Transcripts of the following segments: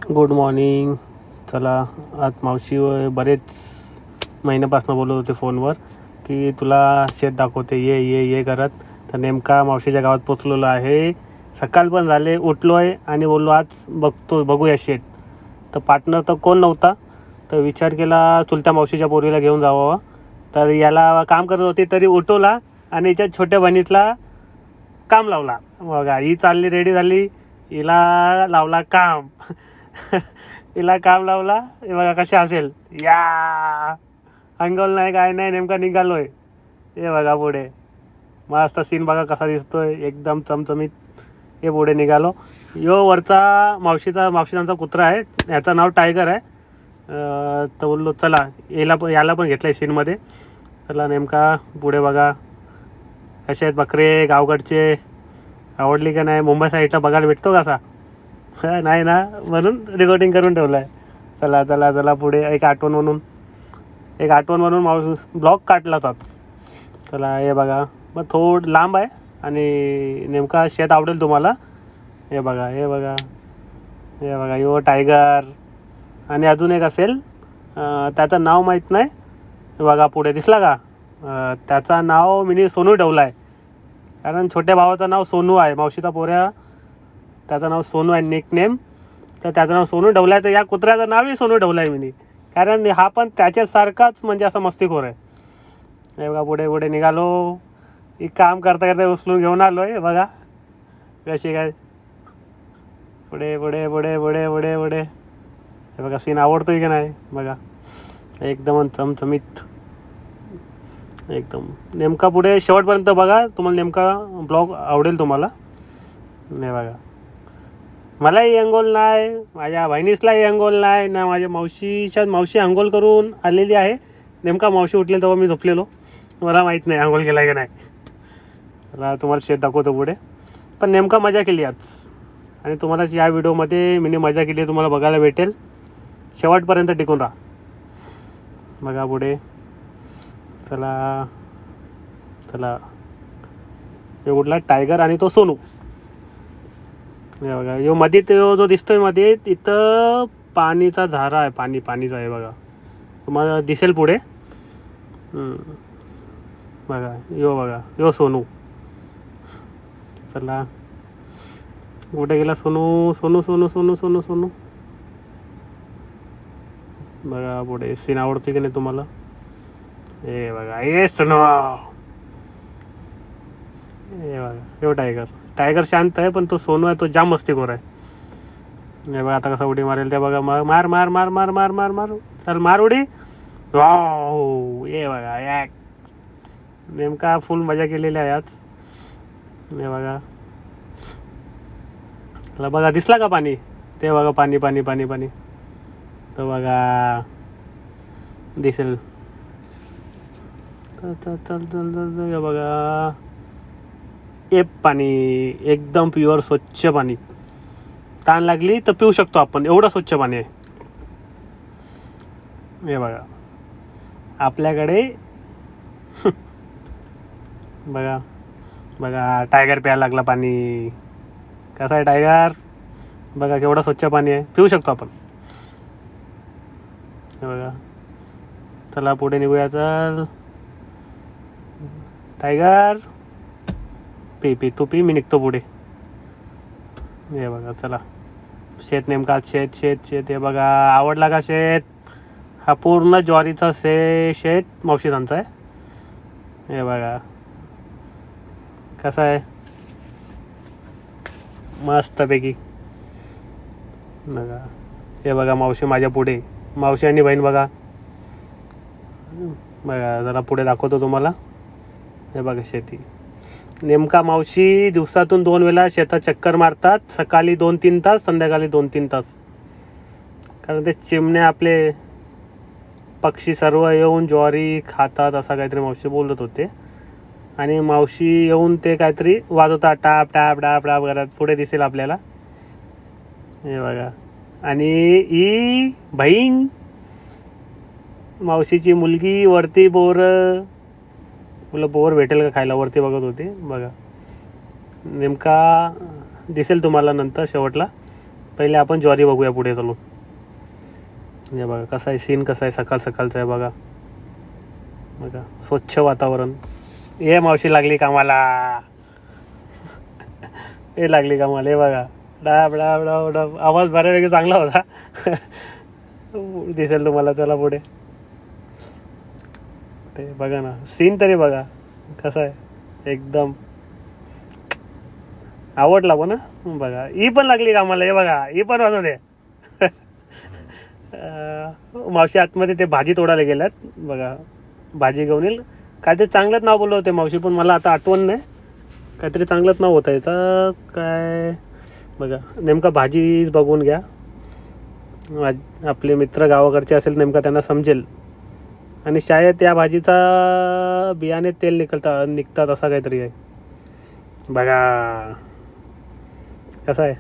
Good morning. चला, आज मावशी बरेच महिन्यापासून बोलत होते फोनवर की तुला शेत दाखवते, ये ये ये करत. तर नेमका मावशीच्या गावात पोचलेलो आहे. सकाळ पण झाले, उठलो आहे आणि बोललो आज बघूया शेत. तर पार्टनर तर कोण नव्हता, तर विचार केला चुलत्या मावशीच्या पोरीला घेऊन जावं. तर याला काम करत होती तरी उठवला आणि हिच्या छोट्या बहिणीला काम लावला. बघा, ही चालली, रेडी झाली, हिला लावला काम. हिला काम लावला. हे बघा कसे असेल, या अंगल नाही काय नाही, नेमका निघालोय. हे बघा पुढे मस्त सीन बघा कसा दिसतोय, एकदम चमचमीत. हे पुढे निघालो. यो वरचा मावशीचा कुत्रा आहे, याचं नाव टायगर आहे. तर बोललो चला याला पण घेतलं आहे सीनमध्ये. चला नेमका पुढे बघा कसे आहेत बकरे गावकडचे. आवडली का नाही? मुंबई साईडला बघायला भेटतो कसा नाही ना, म्हणून रेकॉर्डिंग करून ठेवलं आहे. चला चला चला पुढे एक आठवण म्हणून ब्लॉग काढलाच. चला हे बघा, मग थोडं लांब आहे आणि नेमका शेत आवडेल तुम्हाला. हे बघा हे बघा हे बघा, यो टायगर. आणि अजून एक असेल, त्याचं नाव माहीत नाही. हे बघा पुढे दिसला का, त्याचं नाव मी सोनू ठेवलं आहे. कारण छोट्या भावाचं नाव सोनू आहे, मावशीचा पोऱ्या त्याचं नाव सोनू आहे, निकनेम. तर त्याचं नाव सोनू ठेवलं आहे. तर या कुत्र्याचं नावही सोनू ठेवलं आहे मी, कारण हा पण त्याच्यासारखाच म्हणजे असा मस्तीखोर आहे. हे बघा पुढे पुढे निघालो. एक काम करता करता उचलून घेऊन आलो आहे. बघा कशी काय, पुढे पुढे पुढे पुढे पुढे पुढे. हे बघा सीन आवडतोय की नाही बघा, एकदम चमचमीत एकदम. नेमका पुढे शेवटपर्यंत बघा, तुम्हाला नेमका ब्लॉग आवडेल तुम्हाला. नाही बघा, मलाही अंघोल नाही, माझ्या बहिणीसलाही अंघोल नाही ना, माझ्या मावशी अंघोल करून आलेली आहे. नेमका मावशी उठले तेव्हा मी झोपलेलो, मला माहीत नाही अंघोल केला की नाही. मला तुम्हाला शेत दाखवतो पुढे. पण नेमका मजा केली आज, आणि तुम्हाला या व्हिडिओमध्ये मी मजा केली तुम्हाला बघायला भेटेल. शेवटपर्यंत टिकून राहा. बघा पुढे. चला चला, हे कुठला टायगर आणि तो सोनू. हे बघा, यो मध्ये तो जो दिसतोय मध्ये, तिथं पाणीचा झरा आहे, पाणीचा आहे बघा, तुम्हाला दिसेल पुढे. बघा यो सोनू. चला कुठे गेला सोनू सोनू सोनू सोनू सोनू सोनू. बघा पुढे सीन आवडतो की नाही तुम्हाला. हे बघा ये सोनू. हे बघा यो टायगर शांत आहे, पण तो सोनू आहे तो जाम मस्तीखोर आहे. हे बघा आता कसा उडी मारेल ते बघा. मार मार मार मार मार मार मार, चल मार उडी. वाव, हे बघा एक नेमका फुल मजा केलेली आहे आज. हे बघा, बघा दिसला का पाणी, ते बघा पाणी पाणी पाणी पाणी. तर बघा दिसेल. चल चल चल चल, हे बघा हे पाणी एकदम प्युअर स्वच्छ पाणी. तहान लागली तर पिऊ शकतो आपण, एवढं स्वच्छ पाणी आहे. हे बघा आपल्याकडे. बघा बघा टायगर प्यायला लागला पाणी. कसं आहे टायगर, बघा केवढं स्वच्छ पाणी आहे, पिऊ शकतो आपण. हे बघा, चला पुढे निघूया. चल टायगर, पी तू पी, मी निघतो पुढे. हे बघा चला, शेत नेमका शेत. हे बघा, आवडला का शेत? हा पूर्ण ज्वारीचा शेत मावशीचा आहे. हे बघा कसा आहे, मस्तपैकी. बघा हे बघा मावशी माझ्या पुढे, मावशी आणि बहीण बघा. बघा जरा पुढे दाखवतो तुम्हाला. हे बघा शेती. नेमका मावशी दिवसातून 2 वेळा शेतात चक्कर मारतात, सकाळी 2-3 तास, संध्याकाळी 2-3 तास. कारण ते चिमणे आपले पक्षी सर्व येऊन ज्वारी खातात, असं काहीतरी मावशी बोलत होते. आणि मावशी येऊन ते काहीतरी वाजवतात, टाप टाप टाप टाप करत. पुढे दिसेल आपल्याला. हे बघा, आणि ही बहीण मावशीची मुलगी वरती बोर भेटेल का खायला, वरती बघत होते. बघा नेमका दिसेल तुम्हाला नंतर शेवटला. पहिले आपण ज्वारी बघूया पुढे चालून. हे बघा कसा आहे सीन, कसा आहे सकाळ सकाळचा आहे बघा. बघा स्वच्छ वातावरण. हे मावशी लागली कामाला. हे लागली कामाला. हे बघा डाब डाब डाब डाब. आवाज बऱ्यापैकी चांगला होता. दिसेल तुम्हाला. चला पुढे. ते बघा ना सीन तरी बघा कसा आहे एकदम. आवडला पण बघा. ही पण लागली कामाला. हे बघा ही पण वाजवते. मावशी आतमध्ये ते भाजी तोडायला गेल्यात बघा. भाजी घेऊन येईल. काहीतरी चांगलंच नाव बोललं होते मावशी, पण मला आता आठवण नाही. काहीतरी चांगलंच नाव होतं याचं काय बघा. नेमका भाजीच बघून घ्या. आपले मित्र गावाकडचे असेल नेमका त्यांना समजेल. आणि शायद या भाजीचा बियाणे तेल निघतात असा काहीतरी आहे बघा. कसा आहे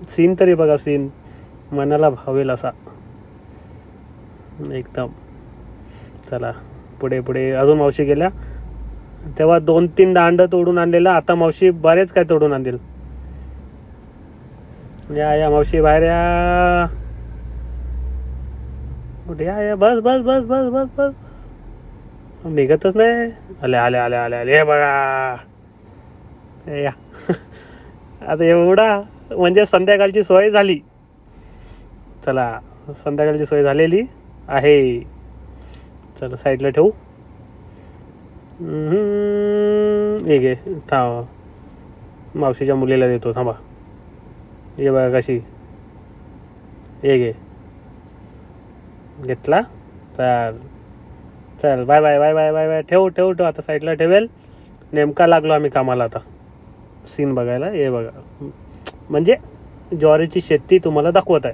सीन तरी बघा. सीन मनाला भावेल असा एकदम. चला पुढे पुढे. अजून मावशी गेल्या तेव्हा 2-3 दांड तोडून आणलेलं. आता मावशी बरेच काय तोडून आणतील. या मावशी बाहेर या. कुठे या. बस बस बस बस बस बस. निघतच नाही. आले आले आले आले आले. हे बघा या. आता एवढा म्हणजे संध्याकाळची सोय झाली. चला संध्याकाळची सोय झालेली आहे. चला साईडला ठेवू. हे घे मावशीच्या मुलीला देतो थांबा. हे बघा कशी. हे घे. घेतला. चल चल bye bye bye bye bye bye. ठेवू ठेवू ठेव. आता साईडला ठेवेल. नेमका लागलो आम्ही कामाला आता सीन बघायला. हे बघा म्हणजे ज्वारीची शेती तुम्हाला दाखवत आहे.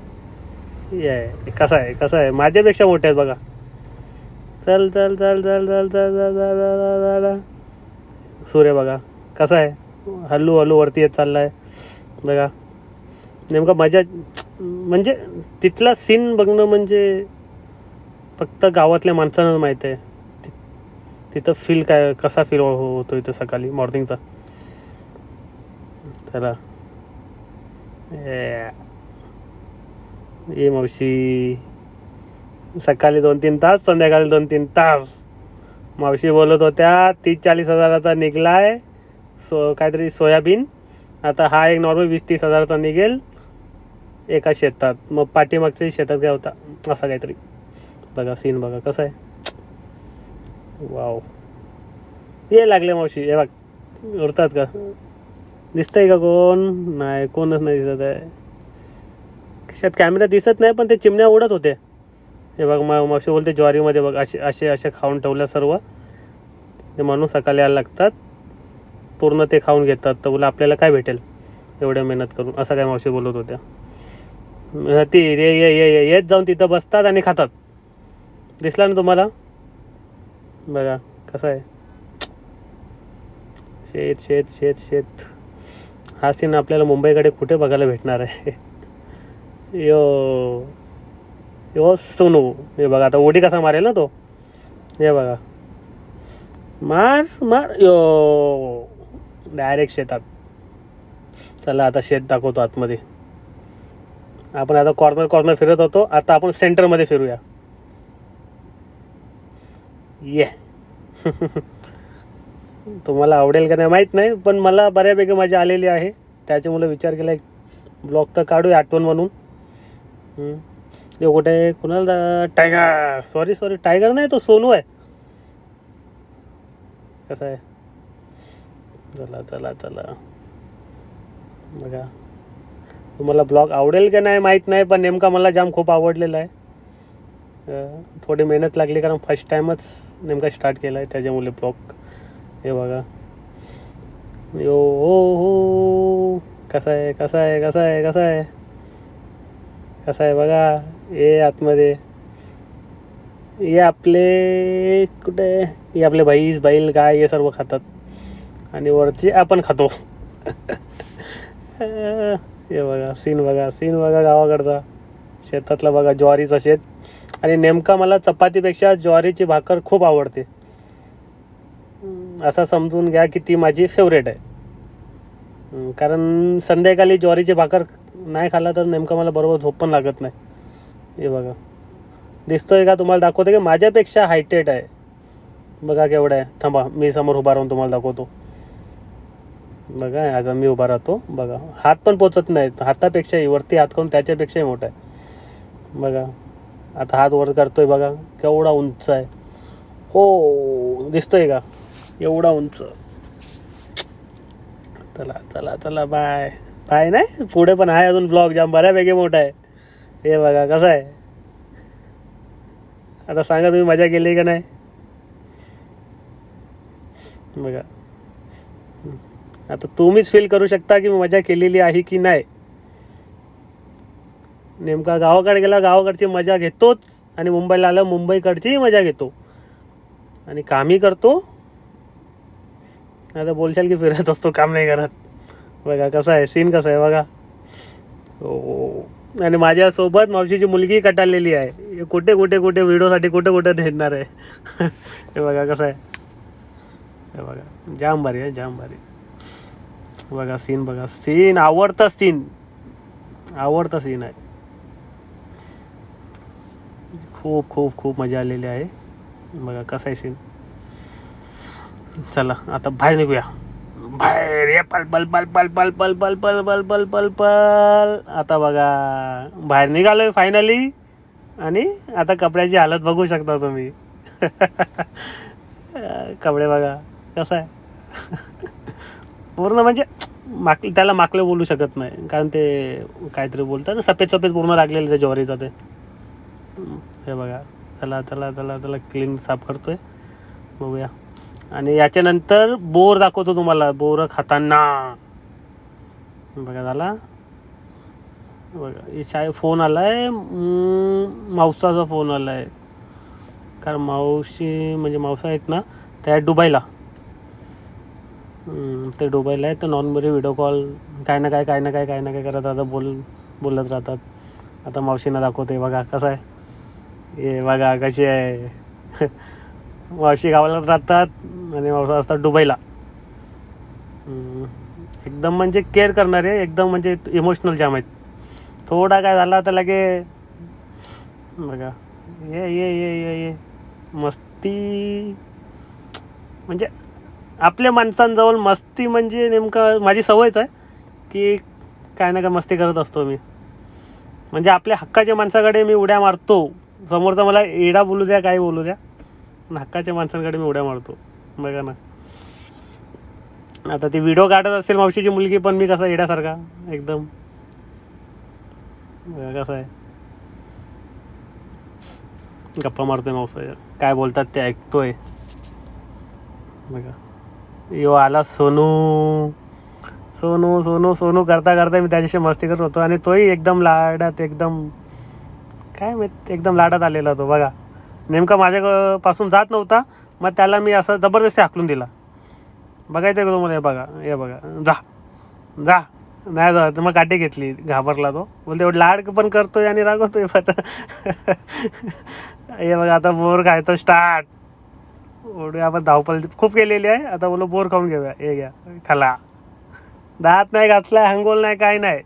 ये कसा आहे कसा आहे. माझ्यापेक्षा मोठे आहेत बघा. चल चल चल चल चल चल चल चल. सूर्य बघा कसा आहे हल्लू हल्लू वरती येत चालला आहे बघा. नेमका मजा म्हणजे तिथला सीन बघणं म्हणजे फक्त गावातल्या माणसांना माहीत आहे. तिथं फील काय कसा फील होतो इथं सकाळी मॉर्निंगचा. चला ये मावशी. सकाळी 2-3 तास, संध्याकाळी 2-3 तास. मावशी बोलत होत्या 30-40 हजाराचा निघलाय काहीतरी सोयाबीन. आता हा एक नॉर्मल 20-30 हजाराचा निघेल एका शेतात. मग पाठीमागच्या शेतात काय होता असा काहीतरी बघा. सीन बघा कसं आहे. वाव. ये लागले मावशी. हे बघ उरतात का. दिसतंय का कोण. नाही कोणच नाही दिसत आहे. शेत कॅमेरा दिसत नाही पण ते चिमण्या उडत होते. हे बघ मावशी बोलते ज्वारीमध्ये बघ असे असे असे खाऊन ठेवल्या सर्व. ते म्हणून सकाळी यायला लागतात. पूर्ण ते खाऊन घेतात. तर बोला आपल्याला काय भेटेल एवढ्या मेहनत करून असं काय मावशी बोलत होत्या. ती येत जाऊन तिथं बसतात आणि खातात. दिसला ना तुम्हाला. बघा कसं आहे. शेत शेत शेत शेत. हा सीन आपल्याला मुंबईकडे कुठे बघायला भेटणार आहे. यो यो सोनू. हे बघा आता ओढी कसा मारेल ना तो. हे बघा मार मार. यो डायरेक्ट शेतात. चला आता शेत दाखवतो आतमध्ये. आपण आता कॉर्नर फिरत होतो. आता आपण सेंटरमध्ये फिरूया. ये तुम्हाला आवडेल का नाही माहीत नाही, पण मला बऱ्यापैकी मजा आलेली आहे. त्याच्यामुळे विचार केला एक ब्लॉग तर काढूया आठवण म्हणून. ते कुठे कुणाला टायगर. सॉरी टायगर नाही तो सोनू आहे. कसं आहे. चला चला चला बघा. तुम्हाला ब्लॉग आवडेल का नाही माहीत नाही, पण नेमका मला जाम खूप आवडलेला आहे. थोडी मेहनत लागली कारण फर्स्ट टाईमच नेमका स्टार्ट केला आहे त्याच्यामुळे ब्लॉग. हे बघा यो हो. कसा आहे कसा आहे कसा आहे कसा आहे कसा आहे बघा. हे आतमध्ये हे आपले कुठे हे आपले बैल गाय हे सर्व खातात आणि वरचे आपण खातो. हे बघा सीन बघा गावाकडचा. शेतातला बघा ज्वारीचा शेत. आणि नेमका मला चपातीपेक्षा ज्वारीची भाकर खूप आवडते. असं समजून घ्या की ती माझी फेवरेट आहे. कारण संध्याकाळी ज्वारीची भाकर नाही खाल्ला तर नेमकं मला बरोबर झोप पण लागत नाही. हे बघा दिसतोय का तुम्हाला? दाखवतो की माझ्यापेक्षा हायटेड आहे. बघा केवढा आहे. थांबा मी समोर उभा राहून तुम्हाला दाखवतो. बघा आज मी उभा राहतो. बघा हात पण पोचत नाहीत. हातापेक्षाही वरती हात करून त्याच्यापेक्षाही मोठा आहे. बघा आता हात वर करतोय बघा केवढा उंच आहे. हो दिसतोय का एवढा उंच. चला चला चला बाय बाय. नाही पुढे पण आहे अजून ब्लॉग जाम बऱ्यापैकी मोठा आहे. हे बघा कसं आहे. आता सांगा तुम्ही मजा केली का नाही. बघा आता तुम्हीच फील करू शकता की मजा केलेली आहे की नाही. नेमका गावाकडे गेला गावाकडची मजा घेतोच आणि मुंबईला आलं मुंबईकडचीही मजा घेतो आणि कामही करतो. आता बोलशाल की फिरत असतो काम नाही करत. बघा कसं आहे सीन कसं आहे बघा. हो आणि माझ्यासोबत मावशीची मुलगी कटाळलेली आहे. कुठे कुठे कुठे व्हिडिओसाठी कुठे कुठे देणार आहे. हे बघा कसं आहे. हे बघा जाम भारी आहे जाम भारी. बघा सीन बघा सीन आवडता सीन आहे. खूप खूप खूप मजा आलेली आहे. बघा कसा आहे सीन. चला आता बाहेर निघूया. बाहेर ये पल पल पल पल पल पल पल पल पल पल पल पल. आता बघा बाहेर निघालोय फायनली आणि आता कपड्याची हालत बघू शकता तुम्ही. कपडे बघा कसं आहे. पूर्ण म्हणजे त्याला माकलं बोलू शकत नाही कारण ते काहीतरी बोलतात ना सफेद सफेद पूर्ण लागलेलं ते ज्वारीचं ते. हे बघा चला चला चला चला क्लीन साफ करतोय. बघूया आणि याच्यानंतर बोर दाखवतो तुम्हाला. बोर खाताना बघा झाला. बघा फोन आला आहे. मावसाचा फोन आला आहे कारण मावशी म्हणजे मावसा आहेत ना त्या दुबईला. ते दुबईला आहे तर नॉर्मली व्हिडिओ कॉल काय ना काय करत राहतात. बोलत राहतात. आता मावशींना दाखवते बघा कसं आहे. हे बघा कशी आहे. मावशी गावालाच राहतात आणि मावसा असतात दुबईला. एकदम म्हणजे केअर करणारे एकदम म्हणजे इमोशनल जाम आहेत. थोडा काय झाला तर लगे बघा ये ये ये ये ये मस्ती. म्हणजे आपल्या माणसांजवळ मस्ती म्हणजे नेमका माझी सवयच आहे की काय ना काय मस्ती करत असतो मी. म्हणजे आपल्या हक्काच्या माणसाकडे मी उड्या मारतो. समोरचा मला एडा बोलू द्या काय बोलू द्या पण हक्काच्या माणसांकडे मी उड्या मारतो. बघा ना आता ती व्हिडिओ काढत असेल मावशीची मुलगी पण मी कसा एडासारखा एकदम. बघा कसं आहे. गप्पा मारतोय मावसा काय बोलतात ते ऐकतोय. बघा यो आला सोनू सोनू सोनू सोनू करता करता मी त्याच्याशी मस्ती करत होतो आणि तोही एकदम लाडात एकदम काय माहित एकदम लाडात आलेला तो. बघा नेमका माझ्यापासून जात नव्हता मग त्याला मी असं जबरदस्ती हाकलून दिला. बघायचं का तुम्हाला. हे बघा हे बघा जा जा नाही जा मग काठी घेतली. घाबरला तो. बोलते एवढं लाड पण करतोय आणि रागवतोय पण. हे बघा आता बोर खायचं स्टार्ट. एवढी आपण धावपळ खूप केलेली आहे. आता बोलो बोर खाऊन घेऊया. हे घ्या खाला. दात नाही घातलाय हंगोल नाही काय नाही.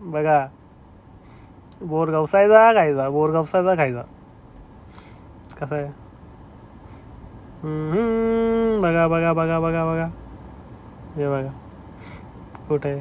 बघा बोर गवसायचा खायचा बोर गवसायचा खायचा कसं आहे. बघा बघा बघा बघा बघा हे बघा कुठे